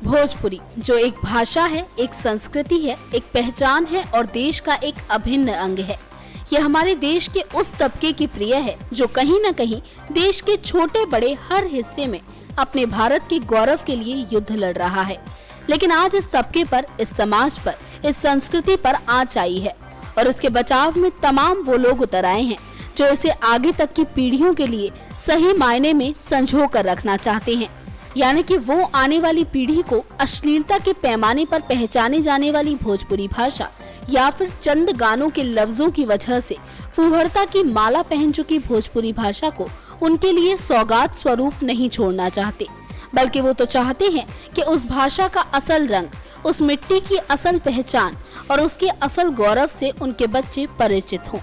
भोजपुरी जो एक भाषा है, एक संस्कृति है, एक पहचान है और देश का एक अभिन्न अंग है। ये हमारे देश के उस तबके की प्रिय है जो कहीं न कहीं देश के छोटे बड़े हर हिस्से में अपने भारत के गौरव के लिए युद्ध लड़ रहा है। लेकिन आज इस तबके पर, इस समाज पर, इस संस्कृति पर आंच आई है और इसके बचाव में तमाम वो लोग उतर आए हैं जो इसे आगे तक की पीढ़ियों के लिए सही मायने में संजो कर रखना चाहते हैं। यानी कि वो आने वाली पीढ़ी को अश्लीलता के पैमाने पर पहचाने जाने वाली भोजपुरी भाषा या फिर चंद गानों के लफ्जों की वजह से फुहड़ता की माला पहन चुकी भोजपुरी भाषा को उनके लिए सौगात स्वरूप नहीं छोड़ना चाहते, बल्कि वो तो चाहते हैं कि उस भाषा का असल रंग, उस मिट्टी की असल पहचान और उसके असल गौरव से उनके बच्चे परिचित हों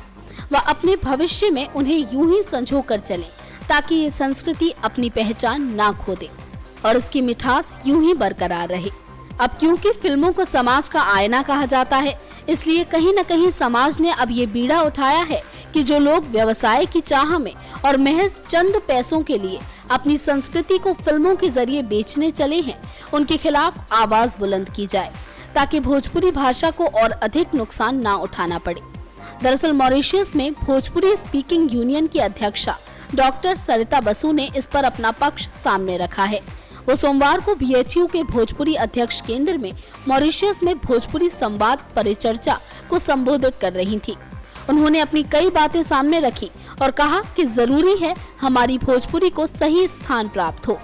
व अपने भविष्य में उन्हें यूं ही संजो कर चलें ताकि ये संस्कृति अपनी पहचान ना खो दे और उसकी मिठास यूं ही बरकरार रहे। अब क्योंकि फिल्मों को समाज का आईना कहा जाता है, इसलिए कहीं न कहीं समाज ने अब ये बीड़ा उठाया है कि जो लोग व्यवसाय की चाह में और महज चंद पैसों के लिए अपनी संस्कृति को फिल्मों के जरिए बेचने चले हैं, उनके खिलाफ आवाज बुलंद की जाए ताकि भोजपुरी भाषा को और अधिक नुकसान ना उठाना पड़े। दरअसल मॉरिशस में भोजपुरी स्पीकिंग यूनियन की अध्यक्षा डॉक्टर सरिता बसु ने इस पर अपना पक्ष सामने रखा है। वो सोमवार को BHU के भोजपुरी अध्यक्ष केंद्र में मॉरिशस में भोजपुरी संवाद परिचर्चा को संबोधित कर रही थी। उन्होंने अपनी कई बातें सामने रखी और कहा कि जरूरी है हमारी भोजपुरी को सही स्थान प्राप्त हो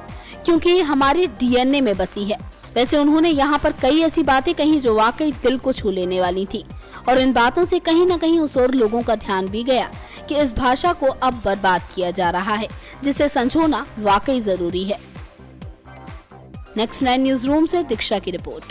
क्योंकि ये हमारे DNA में बसी है। वैसे उन्होंने यहाँ पर कई ऐसी बातें कही जो वाकई दिल को छू लेने वाली थी और इन बातों से कहीं न कहीं उस और लोगों का ध्यान भी गया कि इस भाषा को अब बर्बाद किया जा रहा है, जिसे संजोना वाकई जरूरी है। नेक्स्ट 9 न्यूज रूम से दीक्षा की रिपोर्ट।